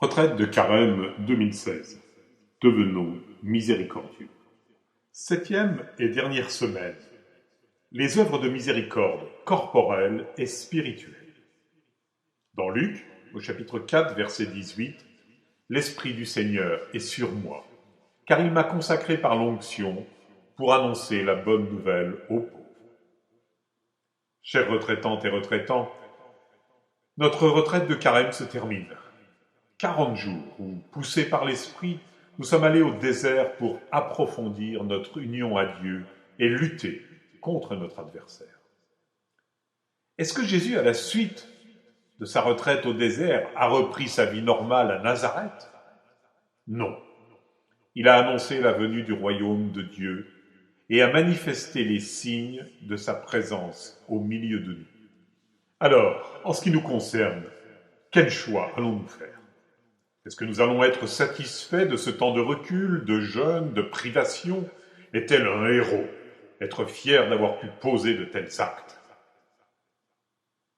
Retraite de Carême 2016. Devenons miséricordieux. Septième et dernière semaine. Les œuvres de miséricorde corporelles et spirituelles. Dans Luc, au chapitre 4, verset 18, « L'Esprit du Seigneur est sur moi, car il m'a consacré par l'onction pour annoncer la bonne nouvelle aux pauvres. » Chères retraitantes et retraitants, notre retraite de Carême se termine. 40 jours où, poussés par l'Esprit, nous sommes allés au désert pour approfondir notre union à Dieu et lutter contre notre adversaire. Est-ce que Jésus, à la suite de sa retraite au désert, a repris sa vie normale à Nazareth? Non. Il a annoncé la venue du royaume de Dieu et a manifesté les signes de sa présence au milieu de nous. Alors, en ce qui nous concerne, quel choix allons-nous faire? Est-ce que nous allons être satisfaits de ce temps de recul, de jeûne, de privation? Est-elle un héros, être fier d'avoir pu poser de tels actes?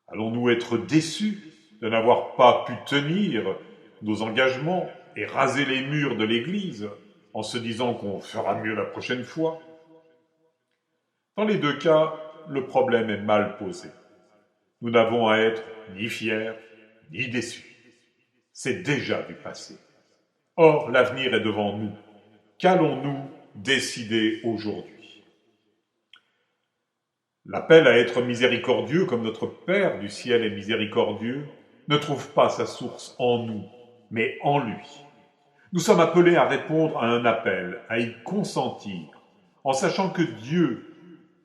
Allons-nous être déçus de n'avoir pas pu tenir nos engagements et raser les murs de l'Église en se disant qu'on fera mieux la prochaine fois? Dans les deux cas, le problème est mal posé. Nous n'avons à être ni fiers, ni déçus. C'est déjà du passé. Or, l'avenir est devant nous. Qu'allons-nous décider aujourd'hui? L'appel à être miséricordieux, comme notre Père du ciel est miséricordieux, ne trouve pas sa source en nous, mais en lui. Nous sommes appelés à répondre à un appel, à y consentir, en sachant que Dieu,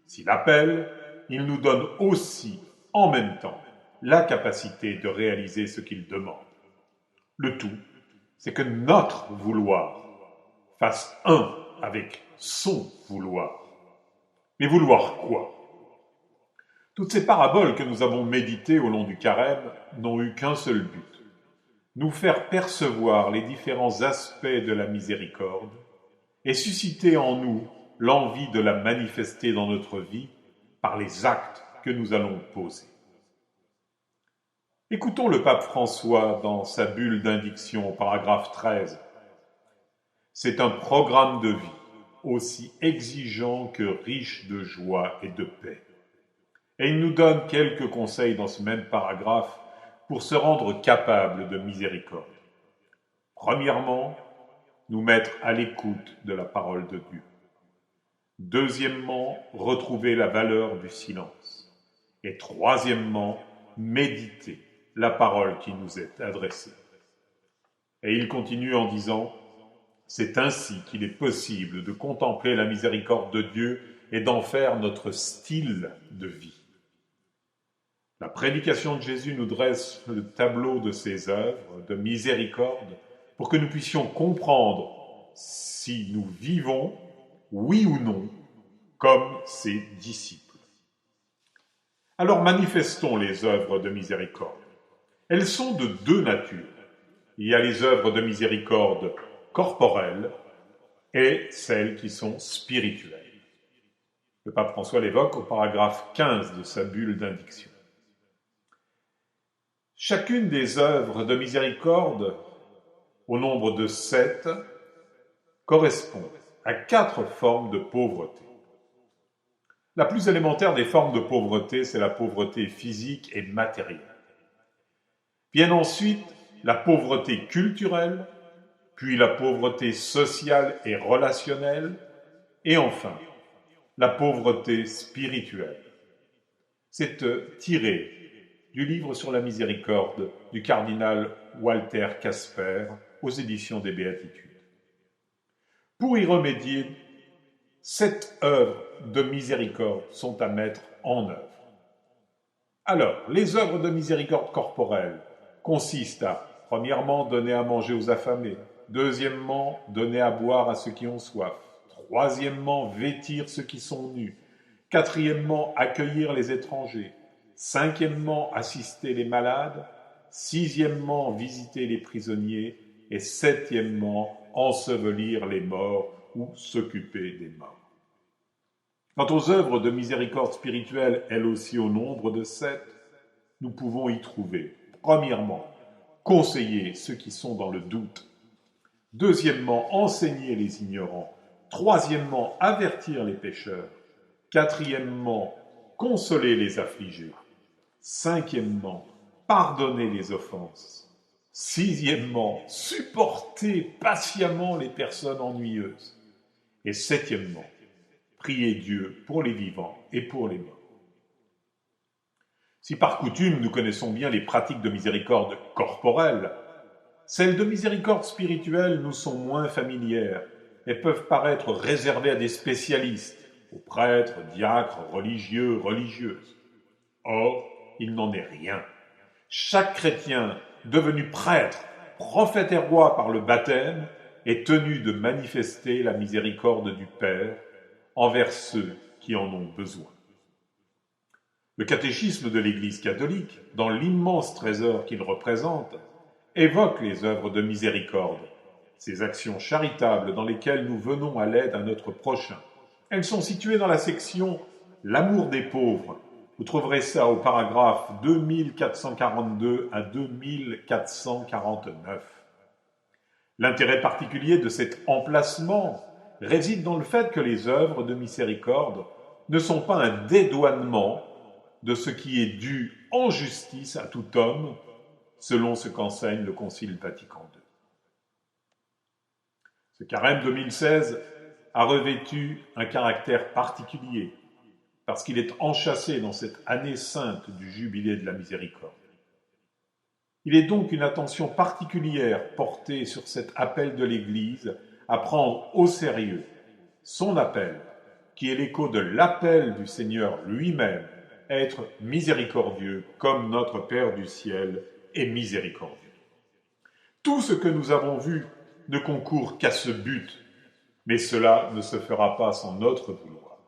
s'il appelle, il nous donne aussi, en même temps, la capacité de réaliser ce qu'il demande. Le tout, c'est que notre vouloir fasse un avec son vouloir. Mais vouloir quoi? Toutes ces paraboles que nous avons méditées au long du Carême n'ont eu qu'un seul but, nous faire percevoir les différents aspects de la miséricorde et susciter en nous l'envie de la manifester dans notre vie par les actes que nous allons poser. Écoutons le pape François dans sa bulle d'indiction au paragraphe 13. C'est un programme de vie aussi exigeant que riche de joie et de paix. Et il nous donne quelques conseils dans ce même paragraphe pour se rendre capable de miséricorde. Premièrement, nous mettre à l'écoute de la parole de Dieu. Deuxièmement, retrouver la valeur du silence. Et troisièmement, méditer la parole qui nous est adressée. Et il continue en disant « C'est ainsi qu'il est possible de contempler la miséricorde de Dieu et d'en faire notre style de vie. » La prédication de Jésus nous dresse le tableau de ses œuvres de miséricorde pour que nous puissions comprendre si nous vivons, oui ou non, comme ses disciples. Alors manifestons les œuvres de miséricorde. Elles sont de deux natures. Il y a les œuvres de miséricorde corporelles et celles qui sont spirituelles. Le pape François l'évoque au paragraphe 15 de sa bulle d'indiction. Chacune des œuvres de miséricorde, au nombre de 7, correspond à 4 formes de pauvreté. La plus élémentaire des formes de pauvreté, c'est la pauvreté physique et matérielle. Viennent ensuite la pauvreté culturelle, puis la pauvreté sociale et relationnelle, et enfin la pauvreté spirituelle. C'est tiré du livre sur la miséricorde du cardinal Walter Casper aux éditions des Béatitudes. Pour y remédier, 7 œuvres de miséricorde sont à mettre en œuvre. Alors, les œuvres de miséricorde corporelle consistent à, premièrement, donner à manger aux affamés, deuxièmement, donner à boire à ceux qui ont soif, troisièmement, vêtir ceux qui sont nus, quatrièmement, accueillir les étrangers, cinquièmement, assister les malades, sixièmement, visiter les prisonniers et septièmement, ensevelir les morts ou s'occuper des morts. Quant aux œuvres de miséricorde spirituelle, elles aussi au nombre de 7, nous pouvons y trouver, premièrement, conseiller ceux qui sont dans le doute. Deuxièmement, enseigner les ignorants. Troisièmement, avertir les pécheurs. Quatrièmement, consoler les affligés. Cinquièmement, pardonner les offenses. Sixièmement, supporter patiemment les personnes ennuyeuses. Et septièmement, prier Dieu pour les vivants et pour les morts. Si par coutume nous connaissons bien les pratiques de miséricorde corporelle, celles de miséricorde spirituelle nous sont moins familières et peuvent paraître réservées à des spécialistes, aux prêtres, diacres, religieux, religieuses. Or, il n'en est rien. Chaque chrétien devenu prêtre, prophète et roi par le baptême est tenu de manifester la miséricorde du Père envers ceux qui en ont besoin. Le catéchisme de l'Église catholique, dans l'immense trésor qu'il représente, évoque les œuvres de miséricorde, ces actions charitables dans lesquelles nous venons à l'aide à notre prochain. Elles sont situées dans la section « L'amour des pauvres ». Vous trouverez ça au paragraphe 2442 à 2449. L'intérêt particulier de cet emplacement réside dans le fait que les œuvres de miséricorde ne sont pas un dédouanement de ce qui est dû en justice à tout homme, selon ce qu'enseigne le Concile Vatican II. Ce carême 2016 a revêtu un caractère particulier, parce qu'il est enchâssé dans cette année sainte du jubilé de la miséricorde. Il est donc une attention particulière portée sur cet appel de l'Église à prendre au sérieux son appel, qui est l'écho de l'appel du Seigneur lui-même, être miséricordieux comme notre Père du ciel est miséricordieux. Tout ce que nous avons vu ne concourt qu'à ce but, mais cela ne se fera pas sans notre vouloir.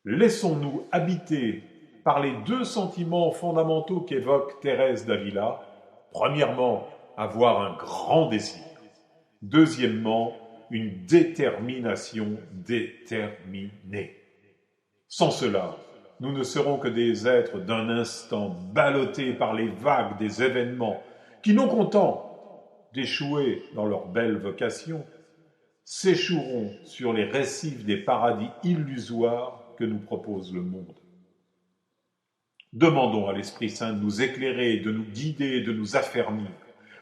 Laissons-nous habiter par les deux sentiments fondamentaux qu'évoque Thérèse d'Avila. Premièrement, avoir un grand désir. Deuxièmement, une détermination déterminée. Sans cela, nous ne serons que des êtres d'un instant ballottés par les vagues des événements qui, non contents d'échouer dans leur belle vocation, s'échoueront sur les récifs des paradis illusoires que nous propose le monde. Demandons à l'Esprit Saint de nous éclairer, de nous guider, de nous affermir.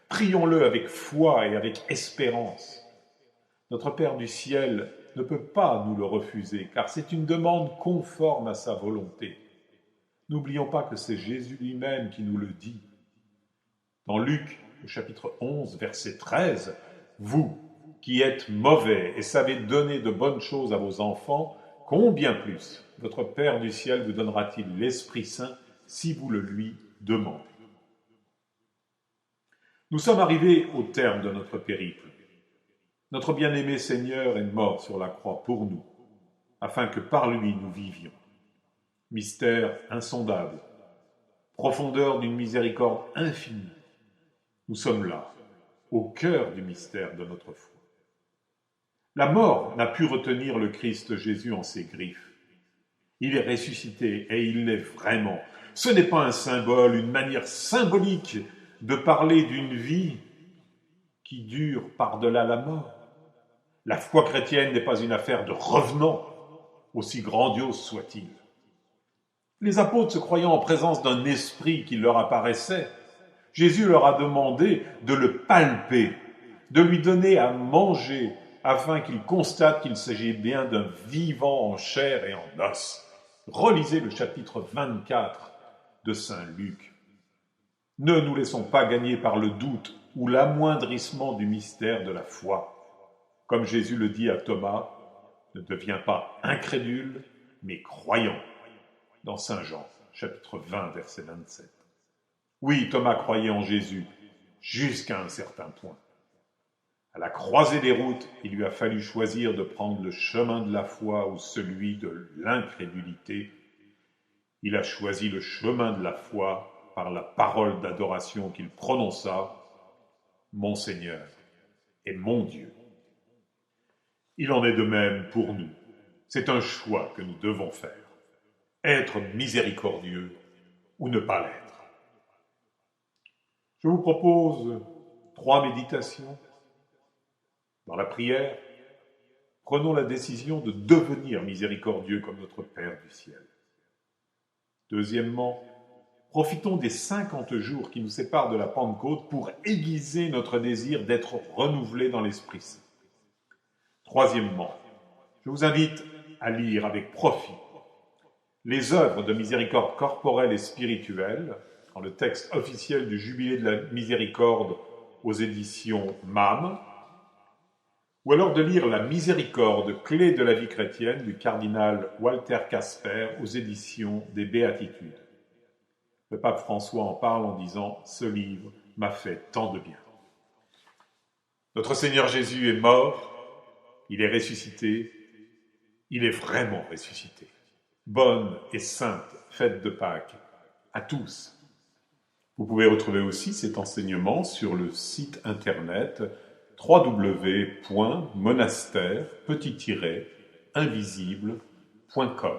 Prions-le avec foi et avec espérance. Notre Père du ciel ne peut pas nous le refuser, car c'est une demande conforme à sa volonté. N'oublions pas que c'est Jésus lui-même qui nous le dit. Dans Luc, au chapitre 11, verset 13, « Vous, qui êtes mauvais et savez donner de bonnes choses à vos enfants, combien plus votre Père du ciel vous donnera-t-il l'Esprit Saint si vous le lui demandez ?» Nous sommes arrivés au terme de notre périple. Notre bien-aimé Seigneur est mort sur la croix pour nous, afin que par lui nous vivions. Mystère insondable, profondeur d'une miséricorde infinie. Nous sommes là, au cœur du mystère de notre foi. La mort n'a pu retenir le Christ Jésus en ses griffes. Il est ressuscité et il l'est vraiment. Ce n'est pas un symbole, une manière symbolique de parler d'une vie qui dure par-delà la mort. La foi chrétienne n'est pas une affaire de revenants, aussi grandiose soit-il. Les apôtres se croyant en présence d'un esprit qui leur apparaissait, Jésus leur a demandé de le palper, de lui donner à manger, afin qu'ils constatent qu'il s'agit bien d'un vivant en chair et en os. Relisez le chapitre 24 de saint Luc. Ne nous laissons pas gagner par le doute ou l'amoindrissement du mystère de la foi. Comme Jésus le dit à Thomas, ne deviens pas incrédule, mais croyant. Dans saint Jean, chapitre 20, verset 27. Oui, Thomas croyait en Jésus, jusqu'à un certain point. À la croisée des routes, il lui a fallu choisir de prendre le chemin de la foi ou celui de l'incrédulité. Il a choisi le chemin de la foi par la parole d'adoration qu'il prononça, « Mon Seigneur et mon Dieu ». Il en est de même pour nous. C'est un choix que nous devons faire. Être miséricordieux ou ne pas l'être. Je vous propose 3 méditations. Dans la prière, prenons la décision de devenir miséricordieux comme notre Père du ciel. Deuxièmement, profitons des 50 jours qui nous séparent de la Pentecôte pour aiguiser notre désir d'être renouvelé dans l'Esprit Saint. Troisièmement, je vous invite à lire avec profit les œuvres de miséricorde corporelle et spirituelle dans le texte officiel du Jubilé de la Miséricorde aux éditions MAM, ou alors de lire La Miséricorde, clé de la vie chrétienne du cardinal Walter Casper aux éditions des Béatitudes. Le pape François en parle en disant « Ce livre m'a fait tant de bien ». Notre Seigneur Jésus est mort, il est ressuscité, il est vraiment ressuscité. Bonne et sainte fête de Pâques à tous. Vous pouvez retrouver aussi cet enseignement sur le site internet www.monastère-invisible.com.